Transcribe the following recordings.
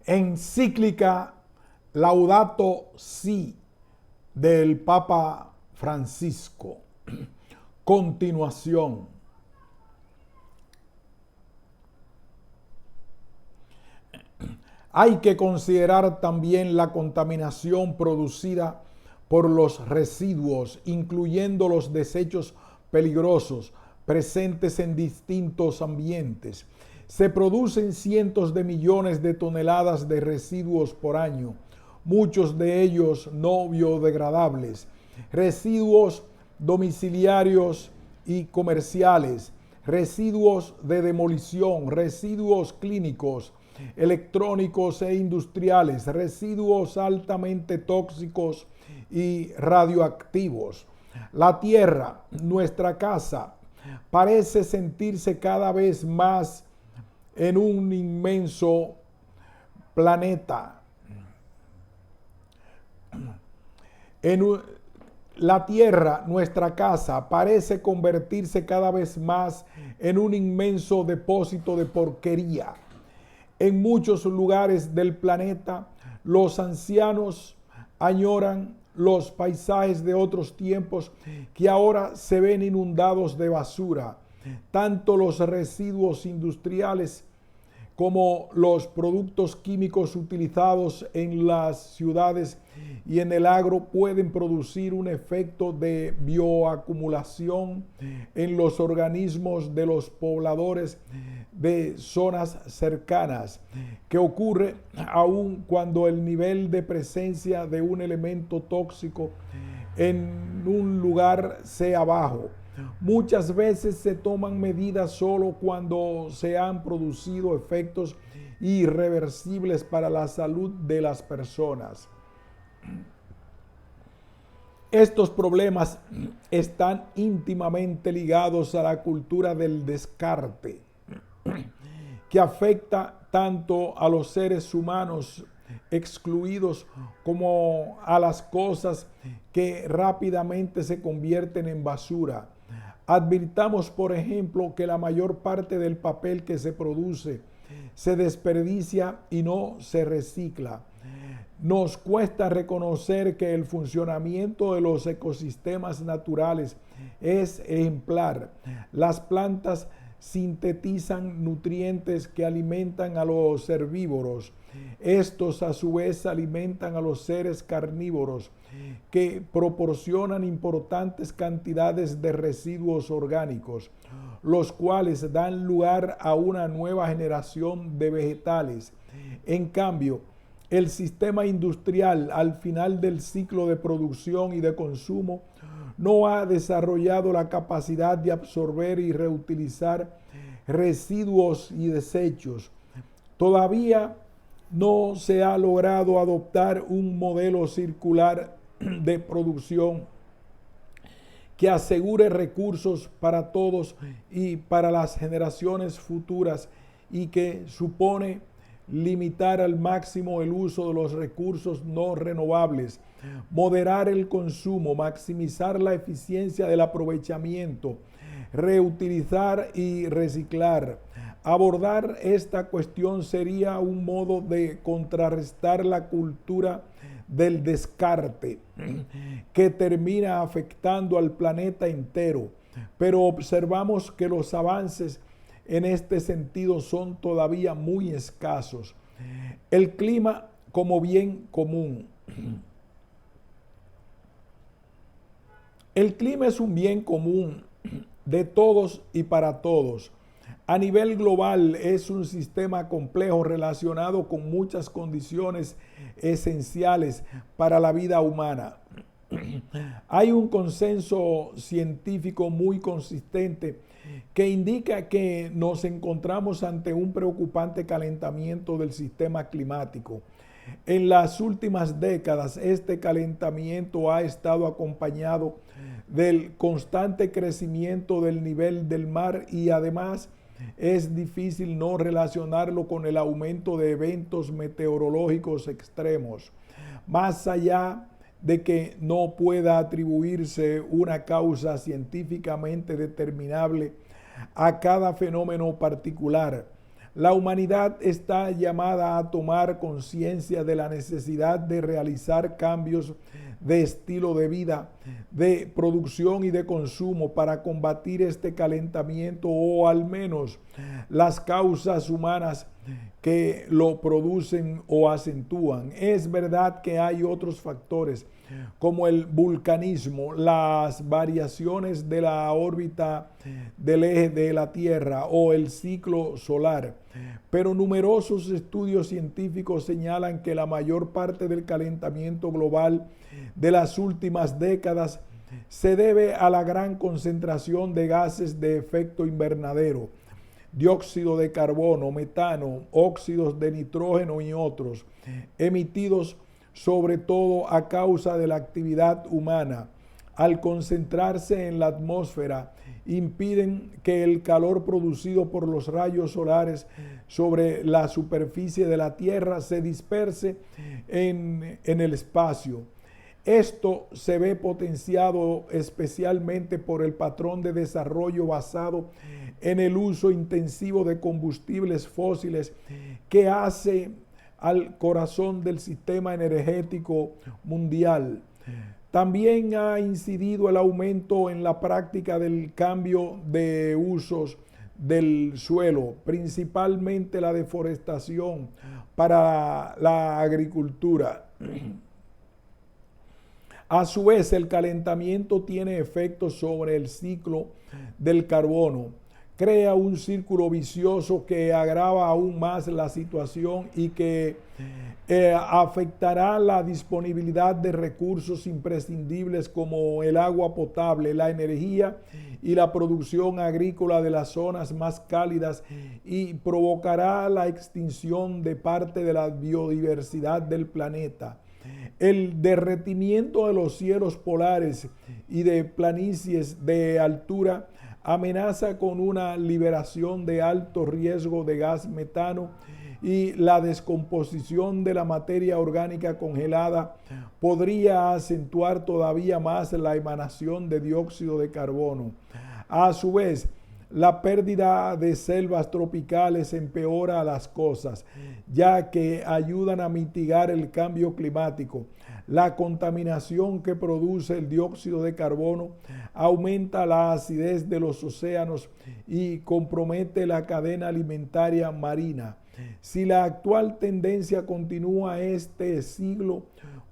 Encíclica Laudato Si del Papa Francisco. Continuación. Hay que considerar también la contaminación producida por los residuos, incluyendo los desechos peligrosos presentes en distintos ambientes. Se producen cientos de millones de toneladas de residuos por año, muchos de ellos no biodegradables, residuos domiciliarios y comerciales, residuos de demolición, residuos clínicos, electrónicos e industriales, residuos altamente tóxicos y radioactivos. La Tierra, nuestra casa, parece sentirse cada vez más en un inmenso planeta. La Tierra, nuestra casa, parece convertirse cada vez más en un inmenso depósito de porquería. En muchos lugares del planeta, los ancianos añoran los paisajes de otros tiempos que ahora se ven inundados de basura. Tanto los residuos industriales como los productos químicos utilizados en las ciudades y en el agro pueden producir un efecto de bioacumulación en los organismos de los pobladores de zonas cercanas, que ocurre aun cuando el nivel de presencia de un elemento tóxico en un lugar sea bajo. Muchas veces se toman medidas solo cuando se han producido efectos irreversibles para la salud de las personas. Estos problemas están íntimamente ligados a la cultura del descarte, que afecta tanto a los seres humanos excluidos como a las cosas que rápidamente se convierten en basura. Advirtamos, por ejemplo, que la mayor parte del papel que se produce se desperdicia y no se recicla. Nos cuesta reconocer que el funcionamiento de los ecosistemas naturales es ejemplar. Las plantas sintetizan nutrientes que alimentan a los herbívoros. Estos a su vez alimentan a los seres carnívoros, que proporcionan importantes cantidades de residuos orgánicos, los cuales dan lugar a una nueva generación de vegetales. En cambio, el sistema industrial al final del ciclo de producción y de consumo no ha desarrollado la capacidad de absorber y reutilizar residuos y desechos. Todavía no se ha logrado adoptar un modelo circular de producción que asegure recursos para todos y para las generaciones futuras, y que supone limitar al máximo el uso de los recursos no renovables, moderar el consumo, maximizar la eficiencia del aprovechamiento, reutilizar y reciclar. Abordar esta cuestión sería un modo de contrarrestar la cultura del descarte que termina afectando al planeta entero, pero observamos que los avances en este sentido son todavía muy escasos. El clima como bien común. El clima es un bien común de todos y para todos. A nivel global es un sistema complejo relacionado con muchas condiciones esenciales para la vida humana. Hay un consenso científico muy consistente que indica que nos encontramos ante un preocupante calentamiento del sistema climático. En las últimas décadas, este calentamiento ha estado acompañado del constante crecimiento del nivel del mar, y además es difícil no relacionarlo con el aumento de eventos meteorológicos extremos. Más allá de que no pueda atribuirse una causa científicamente determinable a cada fenómeno particular, La humanidad está llamada a tomar conciencia de la necesidad de realizar cambios de estilo de vida, de producción y de consumo para combatir este calentamiento, o al menos las causas humanas que lo producen o acentúan. Es verdad que hay otros factores como el vulcanismo, las variaciones de la órbita del eje de la Tierra o el ciclo solar, pero numerosos estudios científicos señalan que la mayor parte del calentamiento global de las últimas décadas se debe a la gran concentración de gases de efecto invernadero, dióxido de carbono, metano, óxidos de nitrógeno y otros, emitidos sobre todo a causa de la actividad humana. Al concentrarse en la atmósfera, impiden que el calor producido por los rayos solares sobre la superficie de la Tierra se disperse en el espacio. Esto se ve potenciado especialmente por el patrón de desarrollo basado en el uso intensivo de combustibles fósiles que hace al corazón del sistema energético mundial. También ha incidido el aumento en la práctica del cambio de usos del suelo, principalmente la deforestación para la agricultura. A su vez, el calentamiento tiene efectos sobre el ciclo del carbono. Crea un círculo vicioso que agrava aún más la situación y que afectará la disponibilidad de recursos imprescindibles como el agua potable, la energía y la producción agrícola de las zonas más cálidas, y provocará la extinción de parte de la biodiversidad del planeta. El derretimiento de los cielos polares y de planicies de altura amenaza con una liberación de alto riesgo de gas metano, y la descomposición de la materia orgánica congelada podría acentuar todavía más la emanación de dióxido de carbono. A su vez, la pérdida de selvas tropicales empeora las cosas, ya que ayudan a mitigar el cambio climático. La contaminación que produce el dióxido de carbono aumenta la acidez de los océanos y compromete la cadena alimentaria marina. Si la actual tendencia continúa, este siglo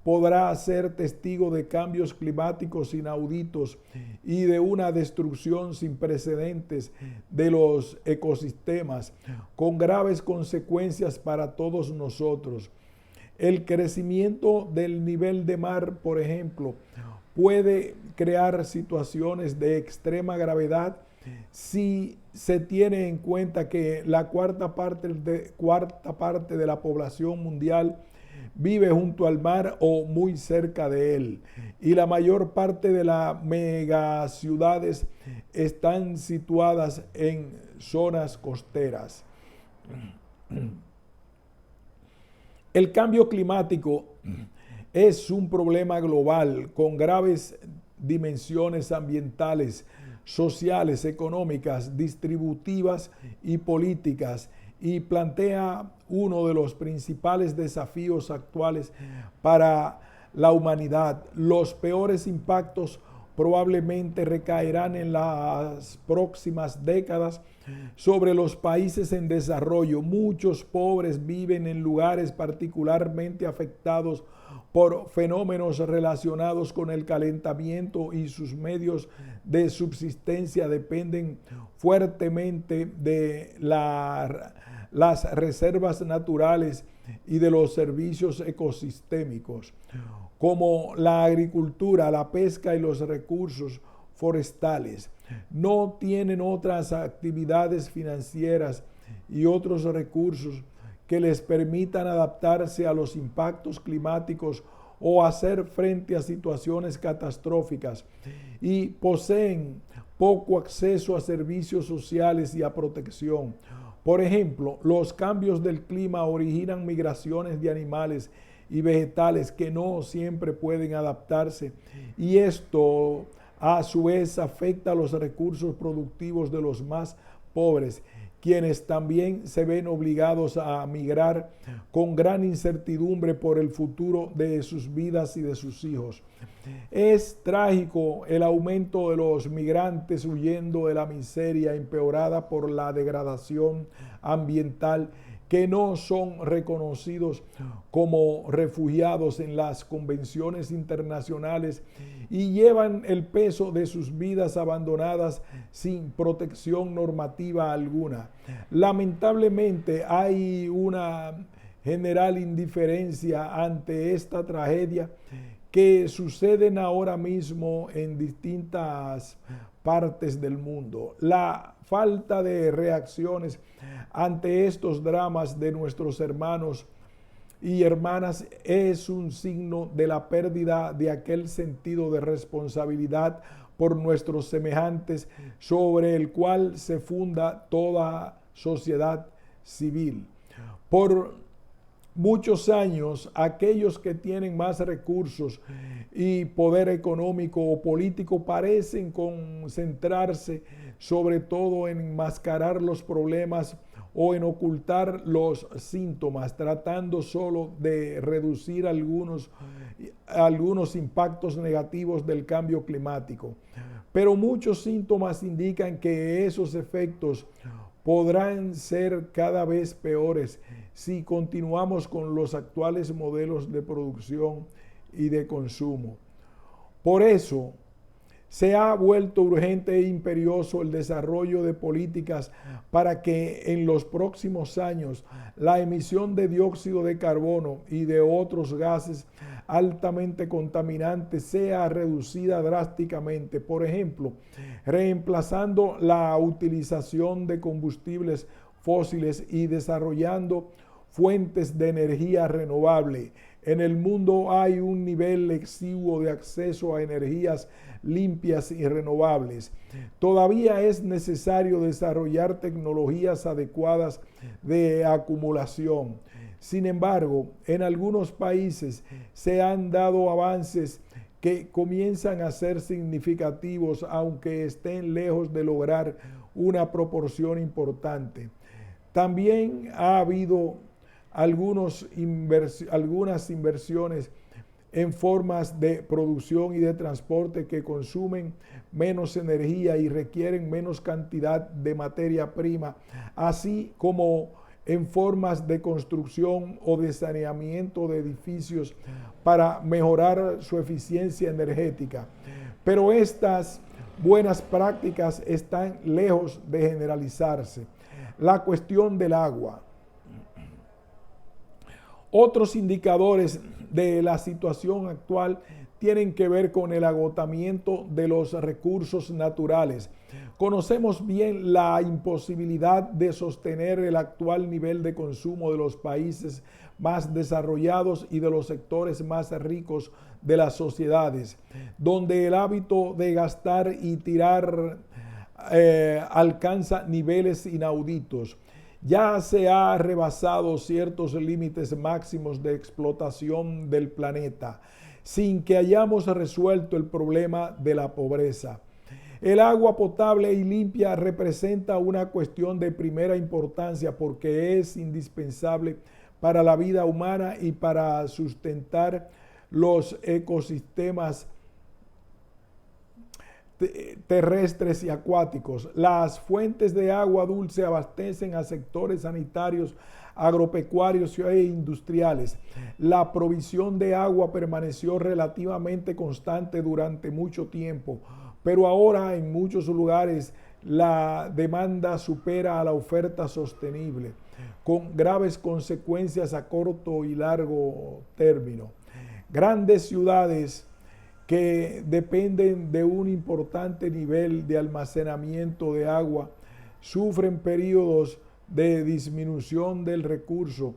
podrá ser testigo de cambios climáticos inauditos y de una destrucción sin precedentes de los ecosistemas, con graves consecuencias para todos nosotros. El crecimiento del nivel de mar, por ejemplo, puede crear situaciones de extrema gravedad si se tiene en cuenta que la cuarta parte de la población mundial vive junto al mar o muy cerca de él, y la mayor parte de las megaciudades están situadas en zonas costeras. El cambio climático es un problema global con graves dimensiones ambientales, sociales, económicas, distributivas y políticas, y plantea uno de los principales desafíos actuales para la humanidad. Los peores impactos probablemente recaerán en las próximas décadas sobre los países en desarrollo. Muchos pobres viven en lugares particularmente afectados por fenómenos relacionados con el calentamiento, y sus medios de subsistencia dependen fuertemente de las reservas naturales y de los servicios ecosistémicos, como la agricultura, la pesca y los recursos forestales. No tienen otras actividades financieras y otros recursos que les permitan adaptarse a los impactos climáticos o hacer frente a situaciones catastróficas, y poseen poco acceso a servicios sociales y a protección. Por ejemplo, los cambios del clima originan migraciones de animales y vegetales que no siempre pueden adaptarse, y esto a su vez afecta a los recursos productivos de los más pobres, quienes también se ven obligados a migrar con gran incertidumbre por el futuro de sus vidas y de sus hijos. Es trágico el aumento de los migrantes huyendo de la miseria empeorada por la degradación ambiental, que no son reconocidos como refugiados en las convenciones internacionales y llevan el peso de sus vidas abandonadas sin protección normativa alguna. Lamentablemente hay una general indiferencia ante esta tragedia que suceden ahora mismo en distintas partes del mundo. La falta de reacciones ante estos dramas de nuestros hermanos y hermanas es un signo de la pérdida de aquel sentido de responsabilidad por nuestros semejantes sobre el cual se funda toda sociedad civil. Por muchos años, aquellos que tienen más recursos y poder económico o político parecen concentrarse sobre todo en enmascarar los problemas o en ocultar los síntomas, tratando solo de reducir algunos impactos negativos del cambio climático. Pero muchos síntomas indican que esos efectos podrán ser cada vez peores si continuamos con los actuales modelos de producción y de consumo. Por eso, se ha vuelto urgente e imperioso el desarrollo de políticas para que en los próximos años la emisión de dióxido de carbono y de otros gases altamente contaminantes sea reducida drásticamente. Por ejemplo, reemplazando la utilización de combustibles fósiles y desarrollando fuentes de energía renovable. En el mundo hay un nivel exiguo de acceso a energías limpias y renovables. Todavía es necesario desarrollar tecnologías adecuadas de acumulación. Sin embargo, en algunos países se han dado avances que comienzan a ser significativos, aunque estén lejos de lograr una proporción importante. También ha habido algunas inversiones en formas de producción y de transporte que consumen menos energía y requieren menos cantidad de materia prima, así como en formas de construcción o de saneamiento de edificios para mejorar su eficiencia energética. Pero estas buenas prácticas están lejos de generalizarse. La cuestión del agua. Otros indicadores de la situación actual tienen que ver con el agotamiento de los recursos naturales. Conocemos bien la imposibilidad de sostener el actual nivel de consumo de los países más desarrollados y de los sectores más ricos de las sociedades, donde el hábito de gastar y tirar alcanza niveles inauditos. Ya se ha rebasado ciertos límites máximos de explotación del planeta, sin que hayamos resuelto el problema de la pobreza. El agua potable y limpia representa una cuestión de primera importancia porque es indispensable para la vida humana y para sustentar los ecosistemas terrestres y acuáticos. Las fuentes de agua dulce abastecen a sectores sanitarios, agropecuarios e industriales. La provisión de agua permaneció relativamente constante durante mucho tiempo, pero ahora en muchos lugares la demanda supera a la oferta sostenible, con graves consecuencias a corto y largo término. Grandes ciudades que dependen de un importante nivel de almacenamiento de agua sufren periodos de disminución del recurso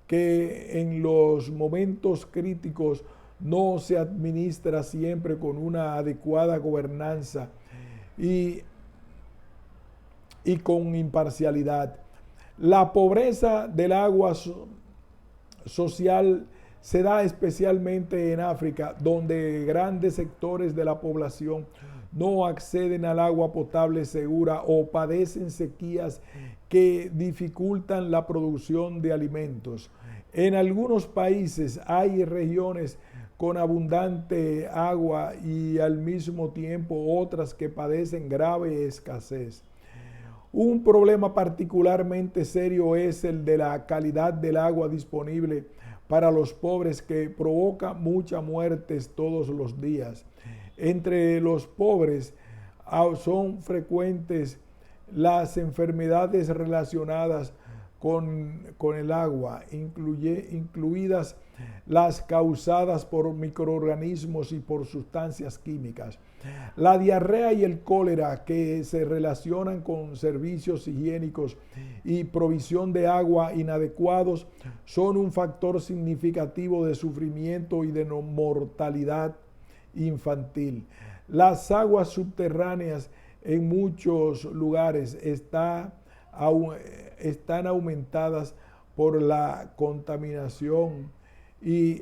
que en los momentos críticos no se administra siempre con una adecuada gobernanza y con imparcialidad. La pobreza del agua social se da especialmente en África, donde grandes sectores de la población no acceden al agua potable segura o padecen sequías que dificultan la producción de alimentos. En algunos países hay regiones con abundante agua y al mismo tiempo otras que padecen grave escasez. Un problema particularmente serio es el de la calidad del agua disponible para los pobres, que provoca muchas muertes todos los días. Entre los pobres son frecuentes las enfermedades relacionadas con el agua, incluidas las causadas por microorganismos y por sustancias químicas. La diarrea y el cólera, que se relacionan con servicios higiénicos y provisión de agua inadecuados, son un factor significativo de sufrimiento y de mortalidad infantil. Las aguas subterráneas en muchos lugares están aumentadas por la contaminación, y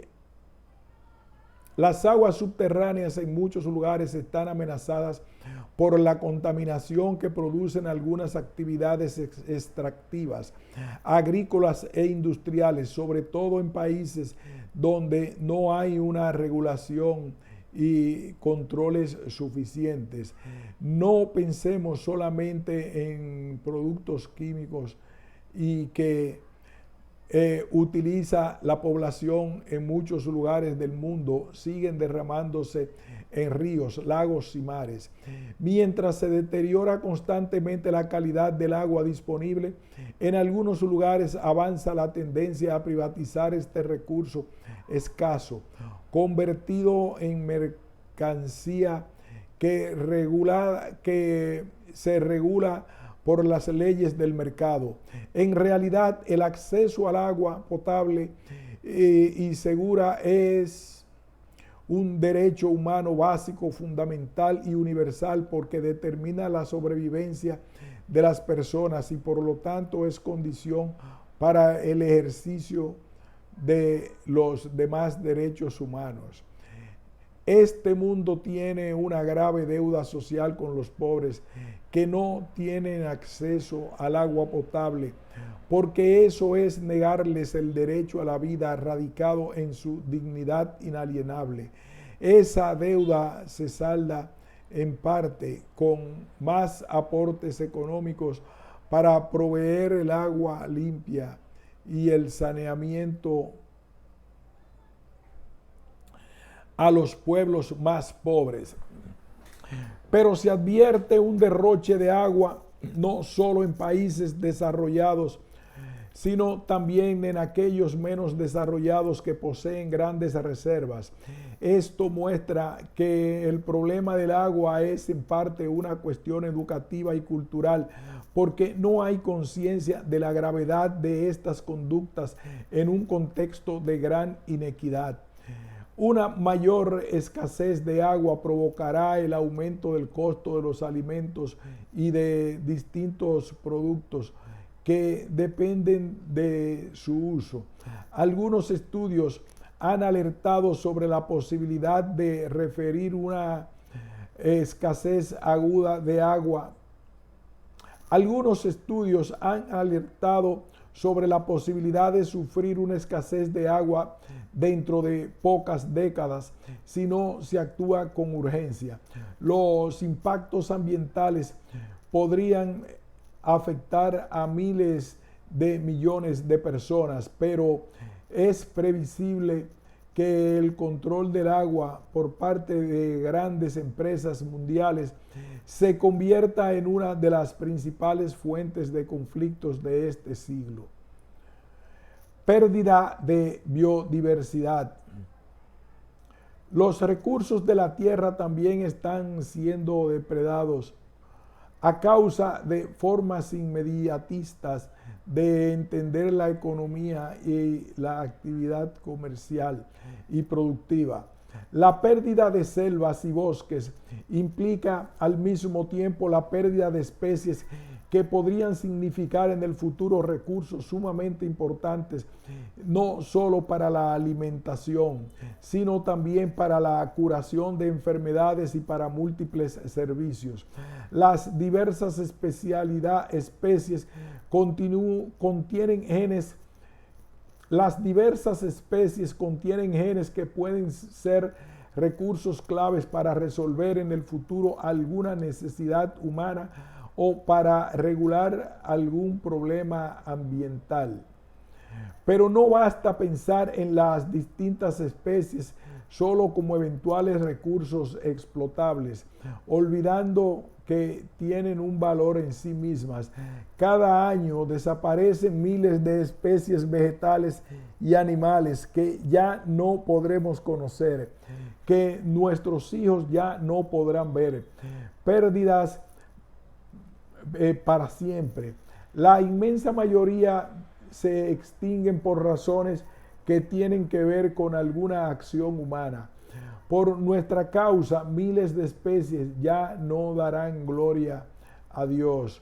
las aguas subterráneas en muchos lugares están amenazadas por la contaminación que producen algunas actividades extractivas, agrícolas e industriales, sobre todo en países donde no hay una regulación y controles suficientes. No pensemos solamente en productos químicos y que utiliza la población en muchos lugares del mundo, siguen derramándose en ríos, lagos y mares. Mientras se deteriora constantemente la calidad del agua disponible, en algunos lugares avanza la tendencia a privatizar este recurso escaso, convertido en mercancía que se regula por las leyes del mercado. En realidad, el acceso al agua potable y segura es un derecho humano básico, fundamental y universal, porque determina la sobrevivencia de las personas y por lo tanto es condición para el ejercicio de los demás derechos humanos. Este mundo tiene una grave deuda social con los pobres que no tienen acceso al agua potable, porque eso es negarles el derecho a la vida radicado en su dignidad inalienable. Esa deuda se salda en parte con más aportes económicos para proveer el agua limpia y el saneamiento a los pueblos más pobres. Pero se advierte un derroche de agua no solo en países desarrollados, sino también en aquellos menos desarrollados que poseen grandes reservas. Esto muestra que el problema del agua es en parte una cuestión educativa y cultural, porque no hay conciencia de la gravedad de estas conductas en un contexto de gran inequidad. Una mayor escasez de agua provocará el aumento del costo de los alimentos y de distintos productos que dependen de su uso. Algunos estudios han alertado sobre la posibilidad de referir una escasez aguda de agua. Algunos estudios han alertado sobre la posibilidad de sufrir una escasez de agua dentro de pocas décadas si no se actúa con urgencia. Los impactos ambientales podrían afectar a miles de millones de personas, pero es previsible que el control del agua por parte de grandes empresas mundiales se convierta en una de las principales fuentes de conflictos de este siglo. Pérdida de biodiversidad. Los recursos de la tierra también están siendo depredados a causa de formas inmediatistas de entender la economía y la actividad comercial y productiva. La pérdida de selvas y bosques implica al mismo tiempo la pérdida de especies que podrían significar en el futuro recursos sumamente importantes, no solo para la alimentación, sino también para la curación de enfermedades y para múltiples servicios. Las diversas especies contienen genes. Las diversas especies contienen genes que pueden ser recursos claves para resolver en el futuro alguna necesidad humana o para regular algún problema ambiental. Pero no basta pensar en las distintas especies solo como eventuales recursos explotables, olvidando que tienen un valor en sí mismas. Cada año desaparecen miles de especies vegetales y animales que ya no podremos conocer, que nuestros hijos ya no podrán ver. Pérdidas para siempre. La inmensa mayoría se extinguen por razones que tienen que ver con alguna acción humana. Por nuestra causa, miles de especies ya no darán gloria a Dios.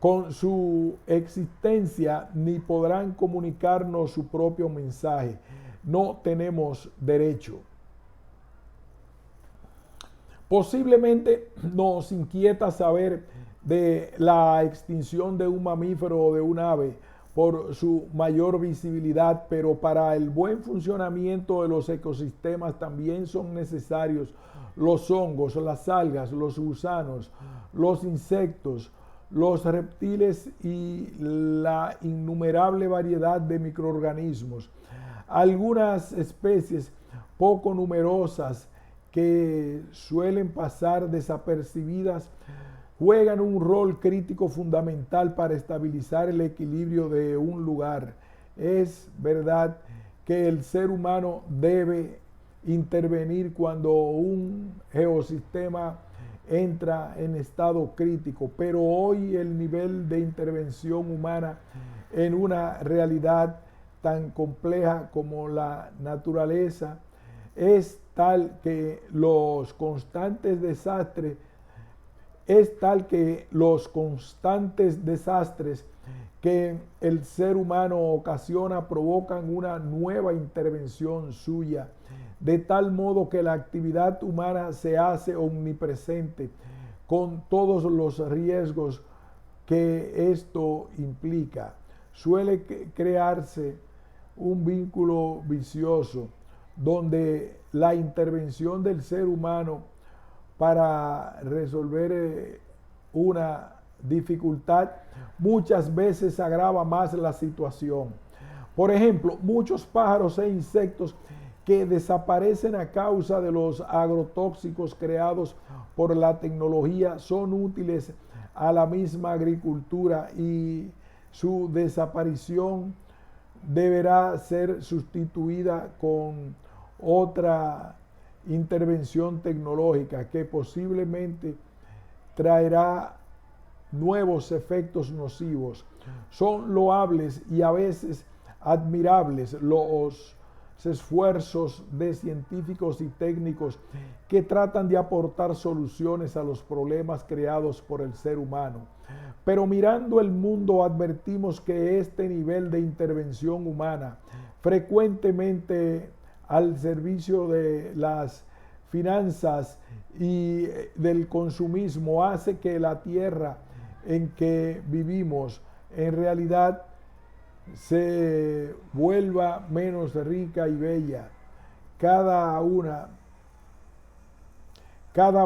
Con su existencia ni podrán comunicarnos su propio mensaje. No tenemos derecho. Posiblemente nos inquieta saber de la extinción de un mamífero o de un ave por su mayor visibilidad, pero para el buen funcionamiento de los ecosistemas también son necesarios los hongos, las algas, los gusanos, los insectos, los reptiles y la innumerable variedad de microorganismos. Algunas especies poco numerosas que suelen pasar desapercibidas juegan un rol crítico fundamental para estabilizar el equilibrio de un lugar. Es verdad que el ser humano debe intervenir cuando un ecosistema entra en estado crítico, pero hoy el nivel de intervención humana en una realidad tan compleja como la naturaleza es tal que los constantes desastres que el ser humano ocasiona provocan una nueva intervención suya, de tal modo que la actividad humana se hace omnipresente, con todos los riesgos que esto implica. Suele crearse un vínculo vicioso donde la intervención del ser humano para resolver una dificultad muchas veces agrava más la situación. Por ejemplo, muchos pájaros e insectos que desaparecen a causa de los agrotóxicos creados por la tecnología son útiles a la misma agricultura y su desaparición deberá ser sustituida con otra intervención tecnológica que posiblemente traerá nuevos efectos nocivos. Son loables y a veces admirables los esfuerzos de científicos y técnicos que tratan de aportar soluciones a los problemas creados por el ser humano. Pero mirando el mundo advertimos que este nivel de intervención humana, frecuentemente al servicio de las finanzas y del consumismo, hace que la tierra en que vivimos en realidad se vuelva menos rica y bella, cada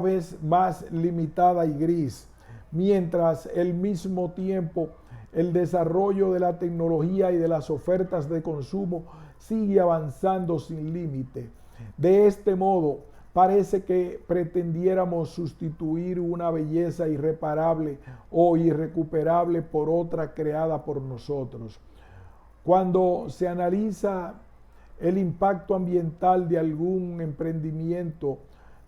vez más limitada y gris, mientras al mismo tiempo el desarrollo de la tecnología y de las ofertas de consumo sigue avanzando sin límite. De este modo, parece que pretendiéramos sustituir una belleza irreparable o irrecuperable por otra creada por nosotros. Cuando se analiza el impacto ambiental de algún emprendimiento,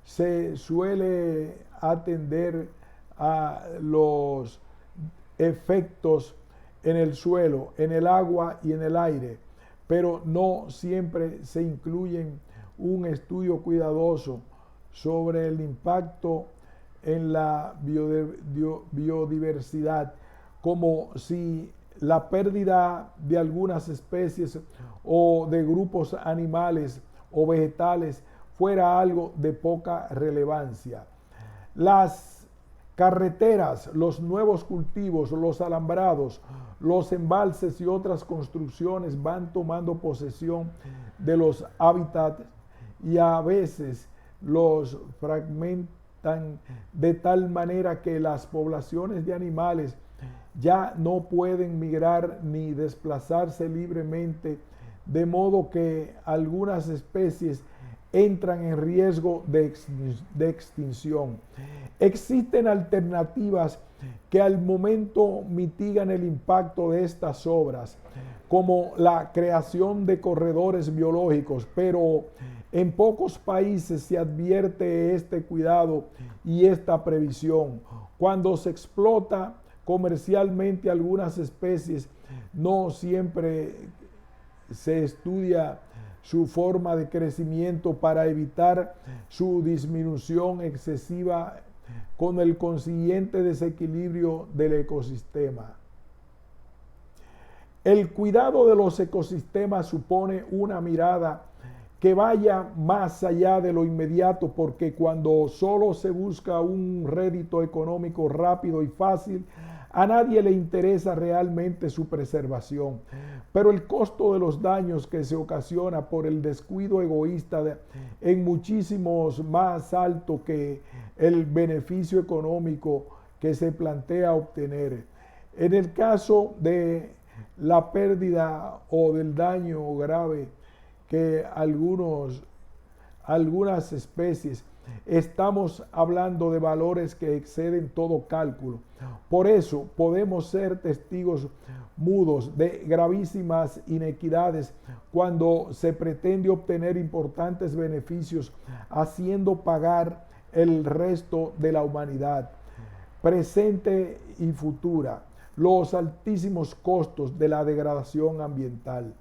se suele atender a los efectos en el suelo, en el agua y en el aire. pero no siempre se incluye un estudio cuidadoso sobre el impacto en la biodiversidad, como si la pérdida de algunas especies o de grupos animales o vegetales fuera algo de poca relevancia. Las carreteras, los nuevos cultivos, los alambrados, los embalses y otras construcciones van tomando posesión de los hábitats y a veces los fragmentan de tal manera que las poblaciones de animales ya no pueden migrar ni desplazarse libremente, de modo que algunas especies entran en riesgo de extinción. Existen alternativas que al momento mitigan el impacto de estas obras, como la creación de corredores biológicos, pero en pocos países se advierte este cuidado y esta previsión. Cuando se explota comercialmente algunas especies, no siempre se estudia su forma de crecimiento para evitar su disminución excesiva con el consiguiente desequilibrio del ecosistema. El cuidado de los ecosistemas supone una mirada que vaya más allá de lo inmediato, porque cuando solo se busca un rédito económico rápido y fácil, a nadie le interesa realmente su preservación. Pero el costo de los daños que se ocasiona por el descuido egoísta es muchísimo más alto que el beneficio económico que se plantea obtener. En el caso de la pérdida o del daño grave que algunas especies, estamos hablando de valores que exceden todo cálculo. Por eso podemos ser testigos mudos de gravísimas inequidades cuando se pretende obtener importantes beneficios haciendo pagar el resto de la humanidad, presente y futura, los altísimos costos de la degradación ambiental.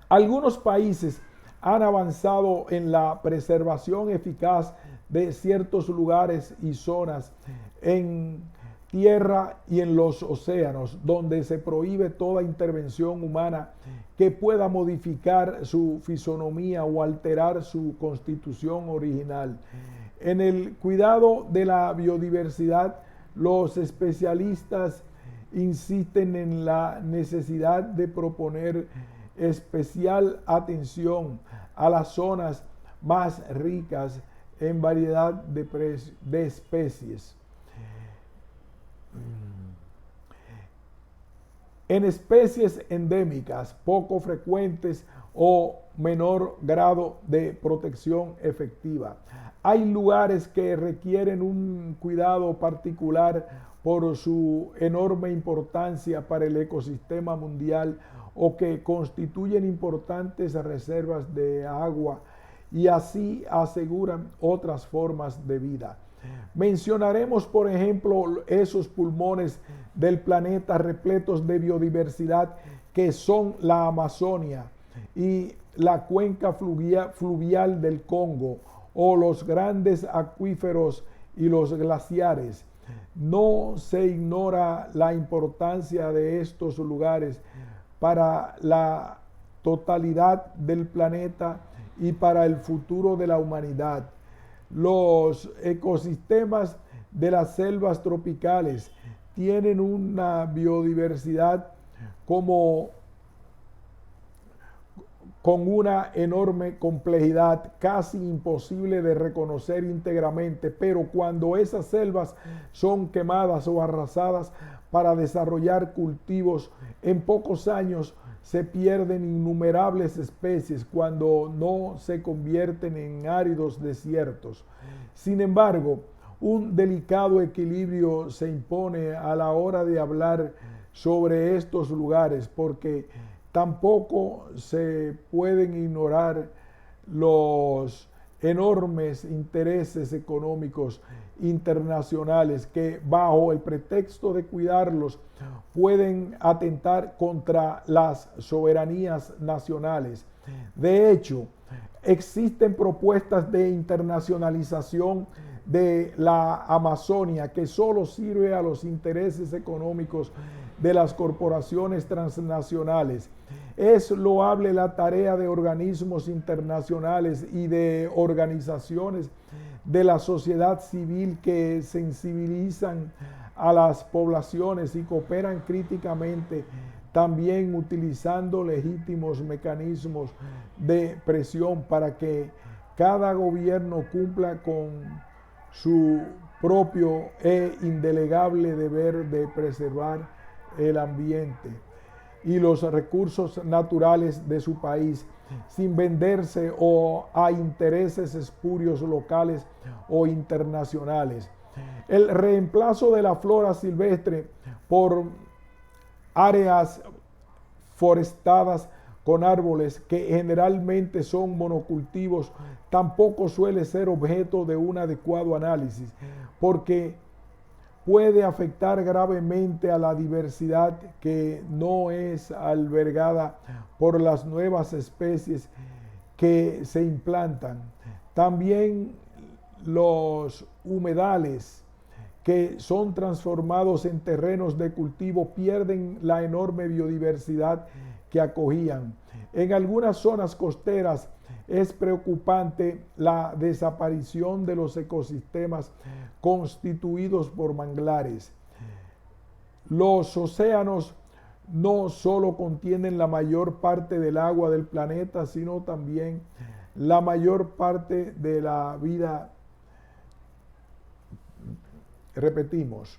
Algunos países han avanzado en la preservación eficaz de ciertos lugares y zonas en tierra y en los océanos, donde se prohíbe toda intervención humana que pueda modificar su fisonomía o alterar su constitución original. En el cuidado de la biodiversidad, los especialistas insisten en la necesidad de proponer especial atención a las zonas más ricas en variedad de especies. En especies endémicas poco frecuentes o menor grado de protección efectiva. Hay lugares que requieren un cuidado particular por su enorme importancia para el ecosistema mundial o que constituyen importantes reservas de agua y así aseguran otras formas de vida. Mencionaremos, por ejemplo, esos pulmones del planeta repletos de biodiversidad que son la Amazonia y la cuenca fluvial del Congo o los grandes acuíferos y los glaciares. No se ignora la importancia de estos lugares para la totalidad del planeta y para el futuro de la humanidad. Los ecosistemas de las selvas tropicales tienen una biodiversidad con una enorme complejidad casi imposible de reconocer íntegramente, pero cuando esas selvas son quemadas o arrasadas para desarrollar cultivos, en pocos años se pierden innumerables especies cuando no se convierten en áridos desiertos. Sin embargo, un delicado equilibrio se impone a la hora de hablar sobre estos lugares, porque tampoco se pueden ignorar los enormes intereses económicos internacionales que bajo el pretexto de cuidarlos pueden atentar contra las soberanías nacionales. De hecho, existen propuestas de internacionalización de la Amazonia que solo sirve a los intereses económicos de las corporaciones transnacionales. Es loable la tarea de organismos internacionales y de organizaciones de la sociedad civil que sensibilizan a las poblaciones y cooperan críticamente, también utilizando legítimos mecanismos de presión para que cada gobierno cumpla con su propio e indelegable deber de preservar el ambiente y los recursos naturales de su país, sin venderse a intereses espurios locales o internacionales. El reemplazo de la flora silvestre por áreas forestadas con árboles que generalmente son monocultivos tampoco suele ser objeto de un adecuado análisis, porque puede afectar gravemente a la diversidad que no es albergada por las nuevas especies que se implantan. También los humedales que son transformados en terrenos de cultivo pierden la enorme biodiversidad que acogían. En algunas zonas costeras es preocupante la desaparición de los ecosistemas constituidos por manglares. Los océanos no solo contienen la mayor parte del agua del planeta, sino también la mayor parte de la vida. Repetimos,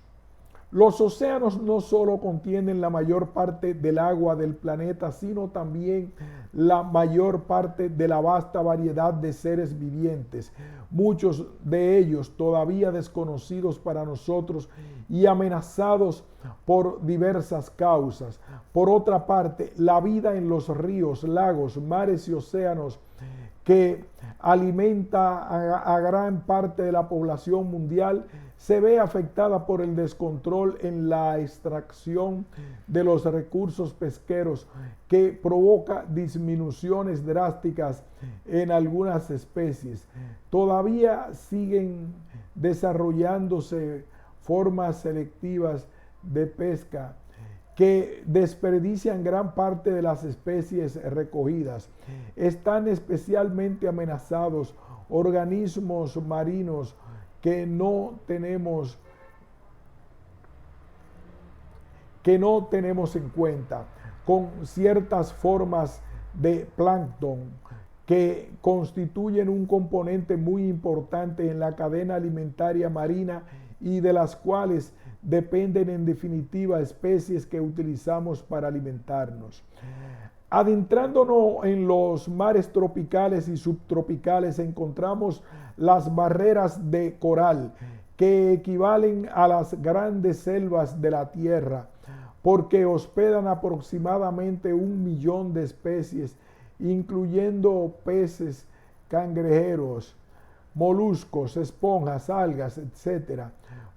los océanos no solo contienen la mayor parte del agua del planeta, sino también la mayor parte de la vasta variedad de seres vivientes, muchos de ellos todavía desconocidos para nosotros y amenazados por diversas causas. Por otra parte, la vida en los ríos, lagos, mares y océanos que alimenta a gran parte de la población mundial se ve afectada por el descontrol en la extracción de los recursos pesqueros que provoca disminuciones drásticas en algunas especies. Todavía siguen desarrollándose formas selectivas de pesca que desperdician gran parte de las especies recogidas. Están especialmente amenazados organismos marinos que no tenemos en cuenta, con ciertas formas de plancton que constituyen un componente muy importante en la cadena alimentaria marina y de las cuales dependen en definitiva especies que utilizamos para alimentarnos. Adentrándonos en los mares tropicales y subtropicales encontramos las barreras de coral que equivalen a las grandes selvas de la tierra porque hospedan aproximadamente 1 millón de especies, incluyendo peces, cangrejeros, moluscos, esponjas, algas, etc.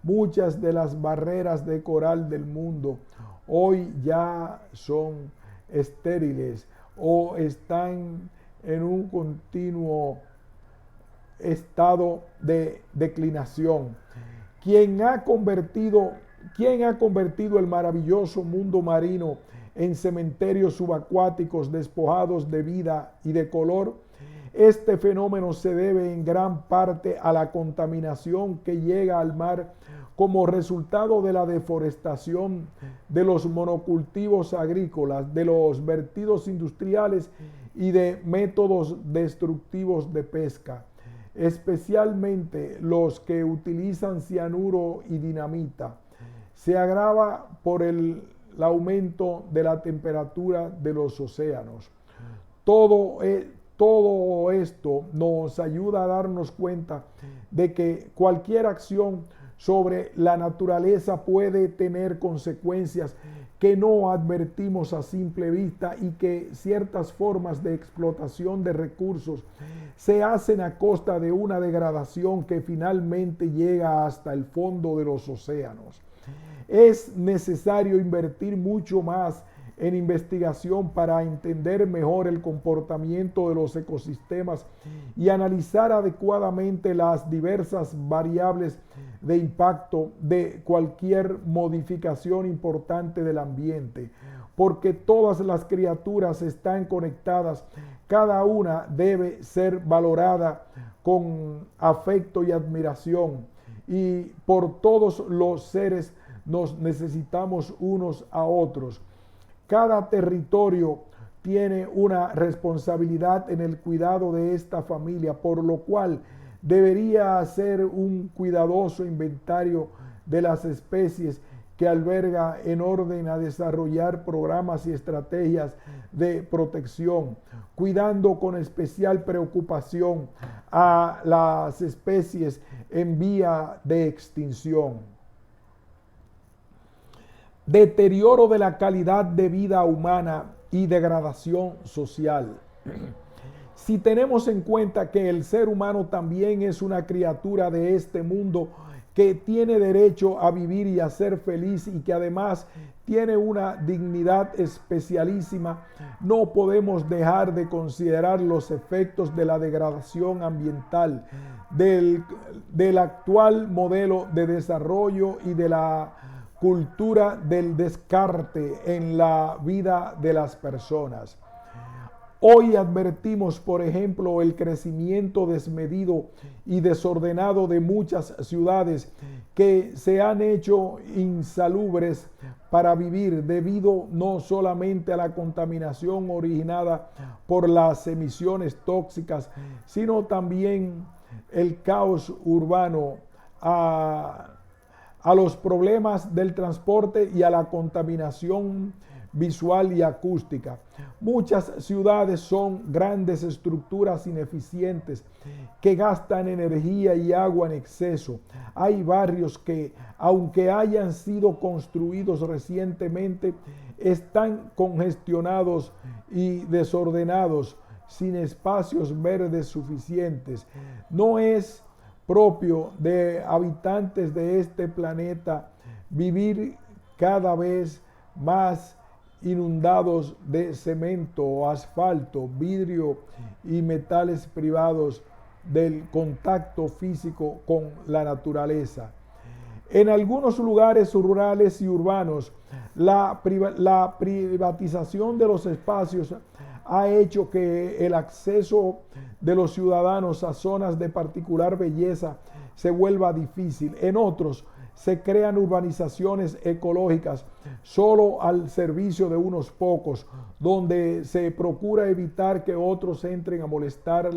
Muchas de las barreras de coral del mundo hoy ya son estériles o están en un continuo estado de declinación. ¿Quién ha convertido el maravilloso mundo marino en cementerios subacuáticos despojados de vida y de color? Este fenómeno se debe en gran parte a la contaminación que llega al mar como resultado de la deforestación, de los monocultivos agrícolas, de los vertidos industriales y de métodos destructivos de pesca, especialmente los que utilizan cianuro y dinamita. Se agrava por el aumento de la temperatura de los océanos. Todo esto nos ayuda a darnos cuenta de que cualquier acción sobre la naturaleza puede tener consecuencias que no advertimos a simple vista y que ciertas formas de explotación de recursos se hacen a costa de una degradación que finalmente llega hasta el fondo de los océanos. Es necesario invertir mucho más en investigación para entender mejor el comportamiento de los ecosistemas y analizar adecuadamente las diversas variables de impacto de cualquier modificación importante del ambiente, porque todas las criaturas están conectadas, cada una debe ser valorada con afecto y admiración, y por todos los seres nos necesitamos unos a otros. Cada territorio tiene una responsabilidad en el cuidado de esta familia, por lo cual debería hacer un cuidadoso inventario de las especies que alberga en orden a desarrollar programas y estrategias de protección, cuidando con especial preocupación a las especies en vía de extinción. Deterioro de la calidad de vida humana y degradación social. Si tenemos en cuenta que el ser humano también es una criatura de este mundo que tiene derecho a vivir y a ser feliz y que además tiene una dignidad especialísima, no podemos dejar de considerar los efectos de la degradación ambiental, del actual modelo de desarrollo y de la cultura del descarte en la vida de las personas. Hoy advertimos, por ejemplo, el crecimiento desmedido y desordenado de muchas ciudades que se han hecho insalubres para vivir debido no solamente a la contaminación originada por las emisiones tóxicas, sino también el caos urbano, a los problemas del transporte y a la contaminación visual y acústica. Muchas ciudades son grandes estructuras ineficientes que gastan energía y agua en exceso. Hay barrios que, aunque hayan sido construidos recientemente, están congestionados y desordenados, sin espacios verdes suficientes. No es propio de habitantes de este planeta vivir cada vez más inundados de cemento, asfalto, vidrio y metales privados del contacto físico con la naturaleza. En algunos lugares rurales y urbanos, la privatización de los espacios ha hecho que el acceso de los ciudadanos a zonas de particular belleza se vuelva difícil. En otros, se crean urbanizaciones ecológicas solo al servicio de unos pocos, donde se procura evitar que otros entren a molestar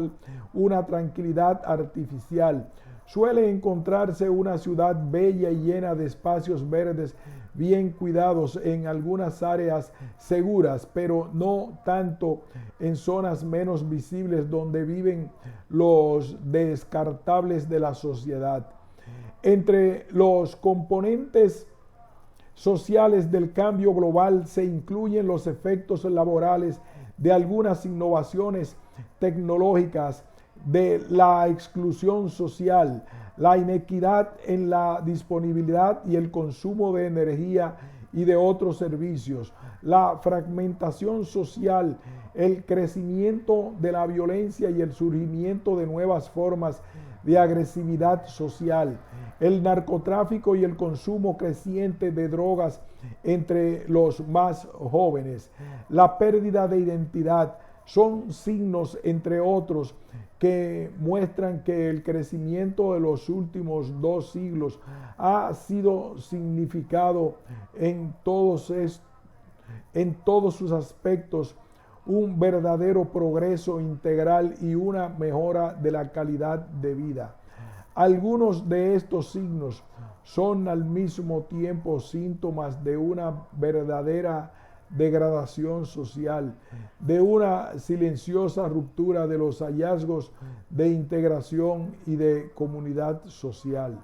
una tranquilidad artificial. Suele encontrarse una ciudad bella y llena de espacios verdes bien cuidados en algunas áreas seguras, pero no tanto en zonas menos visibles donde viven los descartables de la sociedad. Entre los componentes sociales del cambio global se incluyen los efectos laborales de algunas innovaciones tecnológicas, de la exclusión social, la inequidad en la disponibilidad y el consumo de energía y de otros servicios, la fragmentación social, el crecimiento de la violencia y el surgimiento de nuevas formas de agresividad social, el narcotráfico y el consumo creciente de drogas entre los más jóvenes, la pérdida de identidad, son signos, entre otros, que muestran que el crecimiento de los últimos 2 siglos ha sido significado en todos sus aspectos un verdadero progreso integral y una mejora de la calidad de vida. Algunos de estos signos son al mismo tiempo síntomas de una verdadera degradación social, de una silenciosa ruptura de los hallazgos de integración y de comunidad social.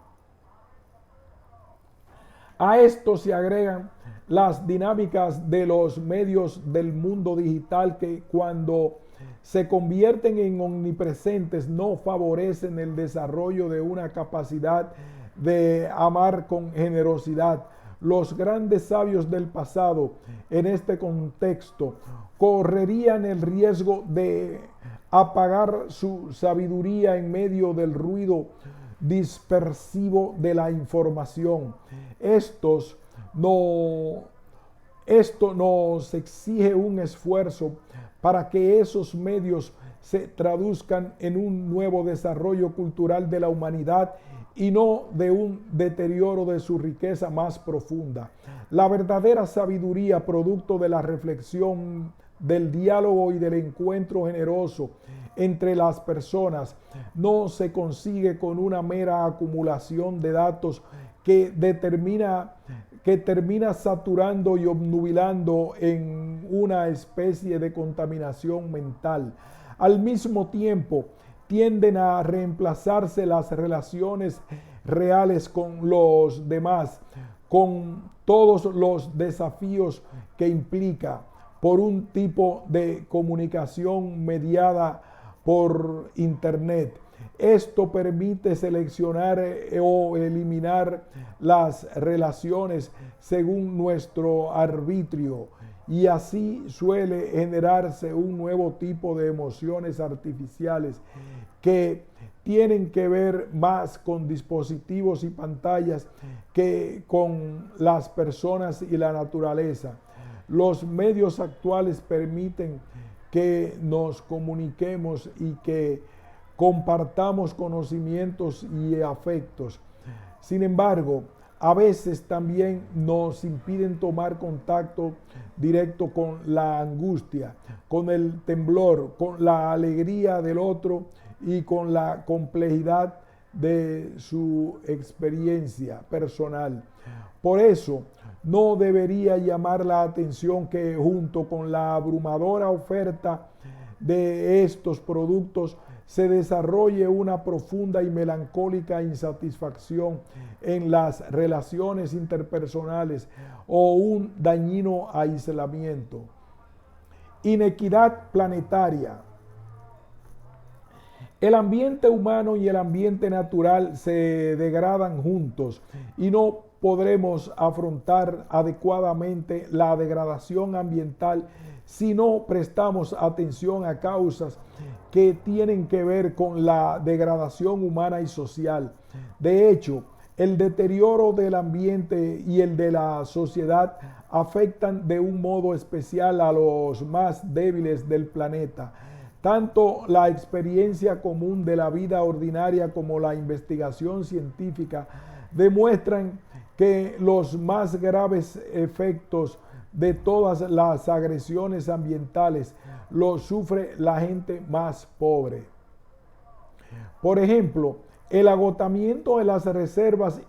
A esto se agregan las dinámicas de los medios del mundo digital que cuando se convierten en omnipresentes no favorecen el desarrollo de una capacidad de amar con generosidad. Los grandes sabios del pasado en este contexto correrían el riesgo de apagar su sabiduría en medio del ruido dispersivo de la información. Esto nos exige un esfuerzo para que esos medios se traduzcan en un nuevo desarrollo cultural de la humanidad y no de un deterioro de su riqueza más profunda. La verdadera sabiduría, producto de la reflexión, del diálogo y del encuentro generoso entre las personas, no se consigue con una mera acumulación de datos que termina saturando y obnubilando en una especie de contaminación mental. Al mismo tiempo, tienden a reemplazarse las relaciones reales con los demás, con todos los desafíos que implica, por un tipo de comunicación mediada por Internet. Esto permite seleccionar o eliminar las relaciones según nuestro arbitrio y así suele generarse un nuevo tipo de emociones artificiales que tienen que ver más con dispositivos y pantallas que con las personas y la naturaleza. Los medios actuales permiten que nos comuniquemos y que compartamos conocimientos y afectos. Sin embargo, a veces también nos impiden tomar contacto directo con la angustia, con el temblor, con la alegría del otro y con la complejidad de su experiencia personal. Por eso, no debería llamar la atención que junto con la abrumadora oferta de estos productos se desarrolle una profunda y melancólica insatisfacción en las relaciones interpersonales o un dañino aislamiento. Inequidad planetaria. El ambiente humano y el ambiente natural se degradan juntos y no podremos afrontar adecuadamente la degradación ambiental si no prestamos atención a causas que tienen que ver con la degradación humana y social. De hecho, el deterioro del ambiente y el de la sociedad afectan de un modo especial a los más débiles del planeta. Tanto la experiencia común de la vida ordinaria como la investigación científica demuestran que los más graves efectos de todas las agresiones ambientales los sufre la gente más pobre. Por ejemplo, el agotamiento de las reservas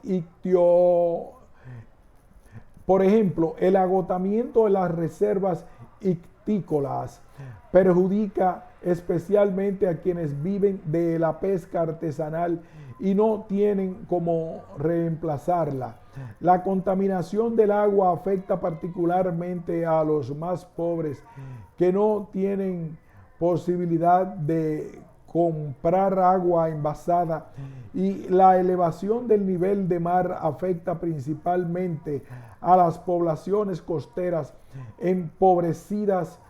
ictícolas perjudica especialmente a quienes viven de la pesca artesanal y no tienen cómo reemplazarla. La contaminación del agua afecta particularmente a los más pobres que no tienen posibilidad de comprar agua envasada, y la elevación del nivel de mar afecta principalmente a las poblaciones costeras empobrecidas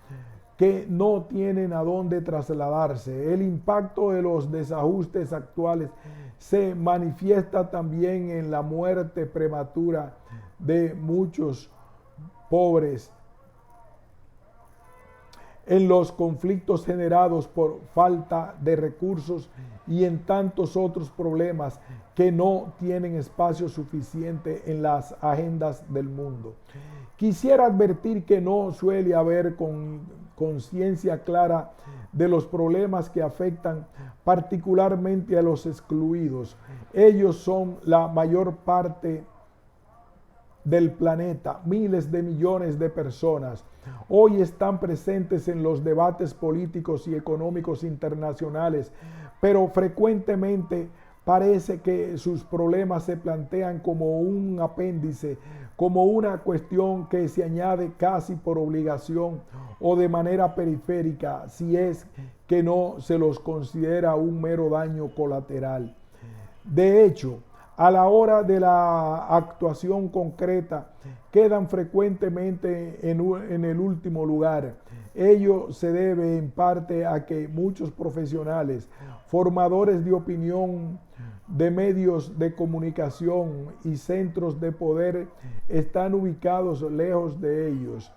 que no tienen a dónde trasladarse. El impacto de los desajustes actuales se manifiesta también en la muerte prematura de muchos pobres, en los conflictos generados por falta de recursos y en tantos otros problemas que no tienen espacio suficiente en las agendas del mundo. Quisiera advertir que no suele haber conciencia clara de los problemas que afectan particularmente a los excluidos. Ellos son la mayor parte del planeta. Miles de millones de personas hoy están presentes en los debates políticos y económicos internacionales, pero frecuentemente parece que sus problemas se plantean como un apéndice, como una cuestión que se añade casi por obligación o de manera periférica, si es que no se los considera un mero daño colateral. De hecho, a la hora de la actuación concreta, quedan frecuentemente en el último lugar. Ello se debe en parte a que muchos profesionales, formadores de opinión, de medios de comunicación y centros de poder están ubicados lejos de ellos,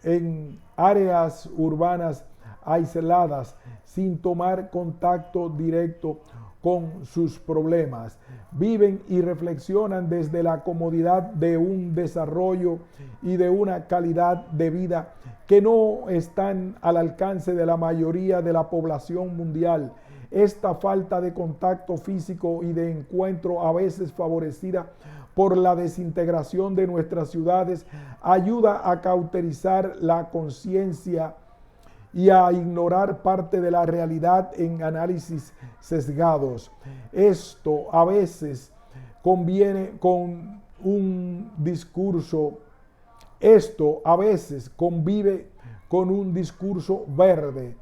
en áreas urbanas aisladas, sin tomar contacto directo con sus problemas. Viven y reflexionan desde la comodidad de un desarrollo y de una calidad de vida que no están al alcance de la mayoría de la población mundial. Esta falta de contacto físico y de encuentro, a veces favorecida por la desintegración de nuestras ciudades, ayuda a cauterizar la conciencia y a ignorar parte de la realidad en análisis sesgados. Esto a veces conviene con un discurso, esto a veces convive con un discurso verde,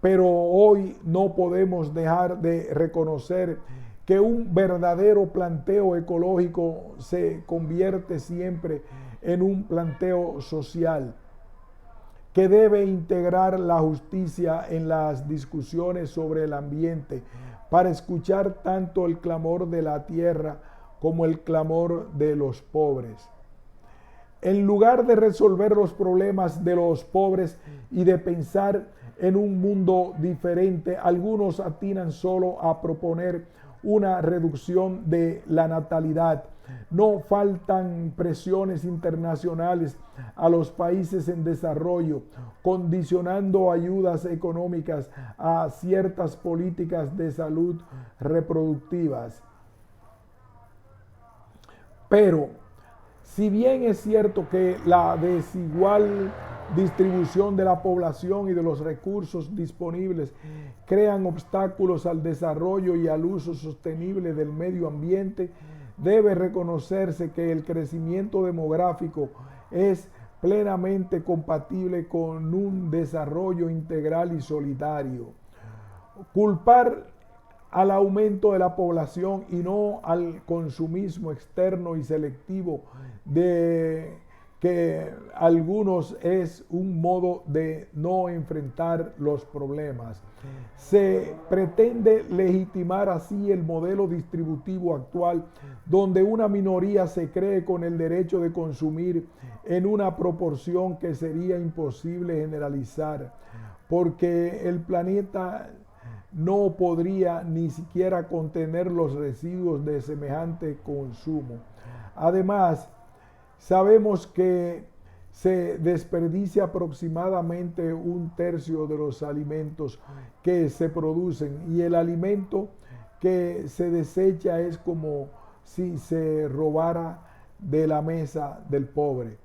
pero hoy no podemos dejar de reconocer que un verdadero planteo ecológico se convierte siempre en un planteo social, que debe integrar la justicia en las discusiones sobre el ambiente para escuchar tanto el clamor de la tierra como el clamor de los pobres. En lugar de resolver los problemas de los pobres y de pensar en un mundo diferente, algunos atinan solo a proponer una reducción de la natalidad. No faltan presiones internacionales a los países en desarrollo, condicionando ayudas económicas a ciertas políticas de salud reproductivas. Pero, si bien es cierto que la desigual distribución de la población y de los recursos disponibles crean obstáculos al desarrollo y al uso sostenible del medio ambiente, debe reconocerse que el crecimiento demográfico es plenamente compatible con un desarrollo integral y solidario. Culpar al aumento de la población y no al consumismo externo y selectivo de que algunos es un modo de no enfrentar los problemas. Se pretende legitimar así el modelo distributivo actual, donde una minoría se cree con el derecho de consumir en una proporción que sería imposible generalizar, porque el planeta no podría ni siquiera contener los residuos de semejante consumo. Además, sabemos que se desperdicia aproximadamente un tercio de los alimentos que se producen, y el alimento que se desecha es como si se robara de la mesa del pobre.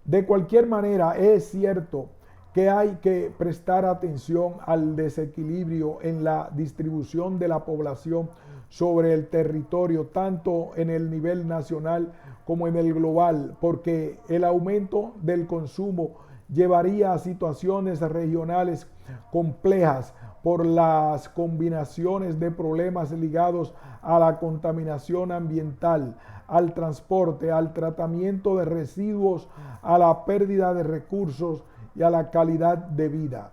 De cualquier manera, es cierto que hay que prestar atención al desequilibrio en la distribución de la población sobre el territorio, tanto en el nivel nacional como en el global, porque el aumento del consumo llevaría a situaciones regionales complejas por las combinaciones de problemas ligados a la contaminación ambiental, al transporte, al tratamiento de residuos, a la pérdida de recursos y a la calidad de vida.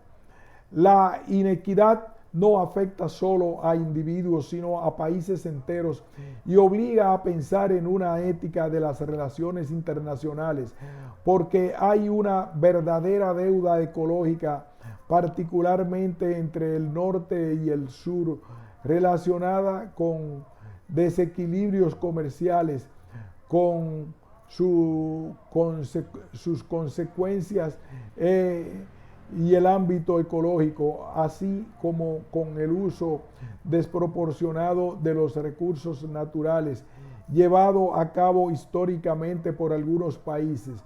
La inequidad no afecta solo a individuos, sino a países enteros, y obliga a pensar en una ética de las relaciones internacionales, porque hay una verdadera deuda ecológica, particularmente entre el norte y el sur, relacionada con desequilibrios comerciales, con sus consecuencias y el ámbito ecológico, así como con el uso desproporcionado de los recursos naturales, llevado a cabo históricamente por algunos países.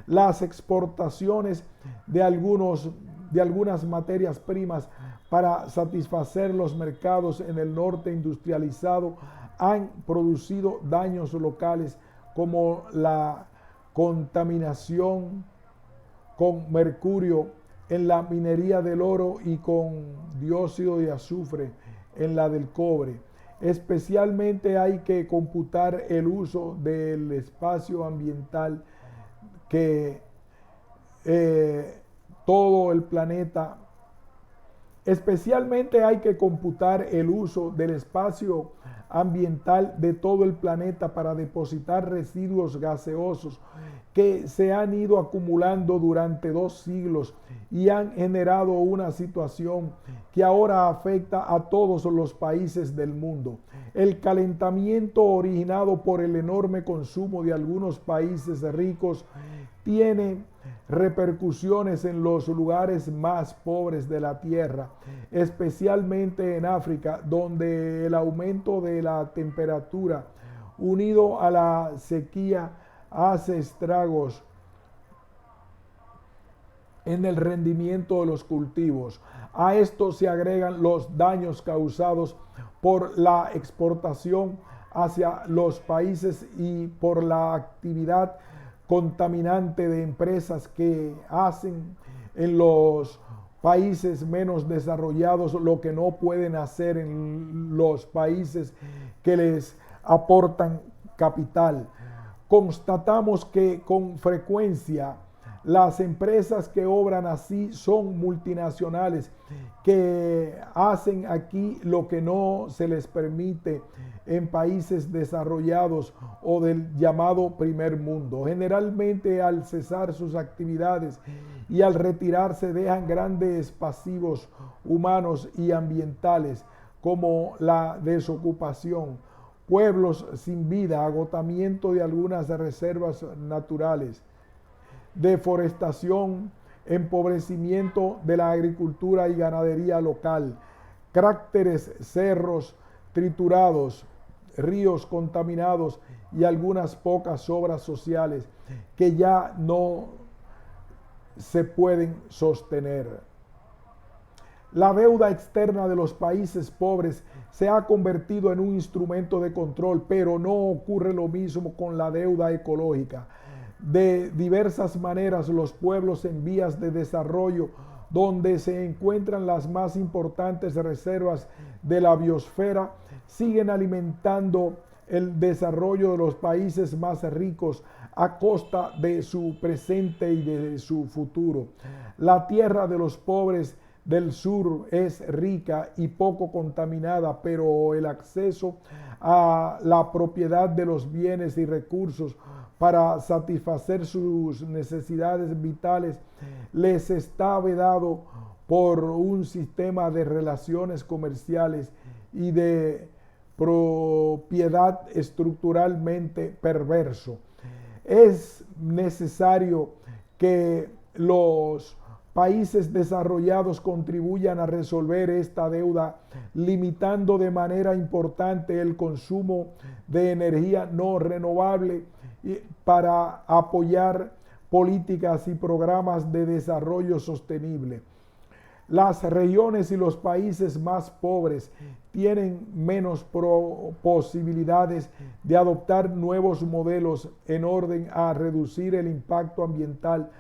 Las exportaciones de algunos de algunas materias primas para satisfacer los mercados en el norte industrializado han producido daños locales como la contaminación con mercurio en la minería del oro y con dióxido de azufre en la del cobre. Especialmente hay que computar el uso del espacio ambiental que todo el planeta. Especialmente hay que computar el uso del espacio ambiental de todo el planeta para depositar residuos gaseosos que se han ido acumulando durante 2 siglos y han generado una situación que ahora afecta a todos los países del mundo. El calentamiento originado por el enorme consumo de algunos países ricos tiene repercusiones en los lugares más pobres de la tierra, especialmente en África, donde el aumento de la temperatura unido a la sequía hace estragos en el rendimiento de los cultivos. A esto se agregan los daños causados por la exportación hacia los países y por la actividad contaminante de empresas que hacen en los países menos desarrollados lo que no pueden hacer en los países que les aportan capital. Constatamos que con frecuencia las empresas que obran así son multinacionales que hacen aquí lo que no se les permite en países desarrollados o del llamado primer mundo. Generalmente al cesar sus actividades y al retirarse dejan grandes pasivos humanos y ambientales como la desocupación, pueblos sin vida, agotamiento de algunas reservas naturales, deforestación, empobrecimiento de la agricultura y ganadería local, cráteres, cerros triturados, ríos contaminados y algunas pocas obras sociales que ya no se pueden sostener. La deuda externa de los países pobres se ha convertido en un instrumento de control, pero no ocurre lo mismo con la deuda ecológica. De diversas maneras, los pueblos en vías de desarrollo, donde se encuentran las más importantes reservas de la biosfera, siguen alimentando el desarrollo de los países más ricos a costa de su presente y de su futuro. La tierra de los pobres del sur es rica y poco contaminada, pero el acceso a la propiedad de los bienes y recursos para satisfacer sus necesidades vitales les está vedado por un sistema de relaciones comerciales y de propiedad estructuralmente perverso. Es necesario que los países desarrollados contribuyan a resolver esta deuda, limitando de manera importante el consumo de energía no renovable para apoyar políticas y programas de desarrollo sostenible. Las regiones y los países más pobres tienen menos posibilidades de adoptar nuevos modelos en orden a reducir el impacto ambiental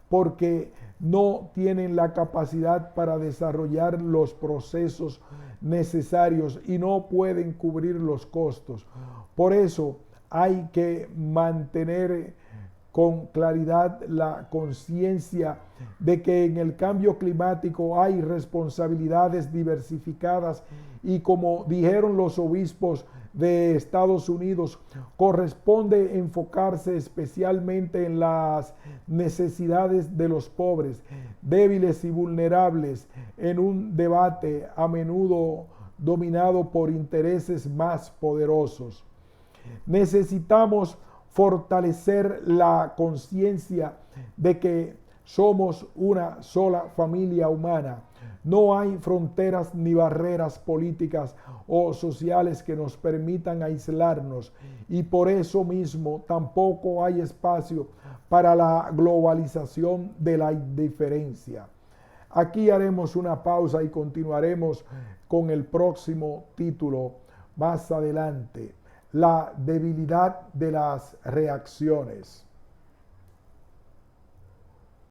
porque no tienen la capacidad para desarrollar los procesos necesarios y no pueden cubrir los costos. Por eso hay que mantener con claridad la conciencia de que en el cambio climático hay responsabilidades diversificadas y, como dijeron los obispos de Estados Unidos, corresponde enfocarse especialmente en las necesidades de los pobres, débiles y vulnerables, en un debate a menudo dominado por intereses más poderosos. Necesitamos fortalecer la conciencia de que somos una sola familia humana. No hay fronteras ni barreras políticas o sociales que nos permitan aislarnos y por eso mismo tampoco hay espacio para la globalización de la indiferencia. Aquí haremos una pausa y continuaremos con el próximo título más adelante. La debilidad de las reacciones.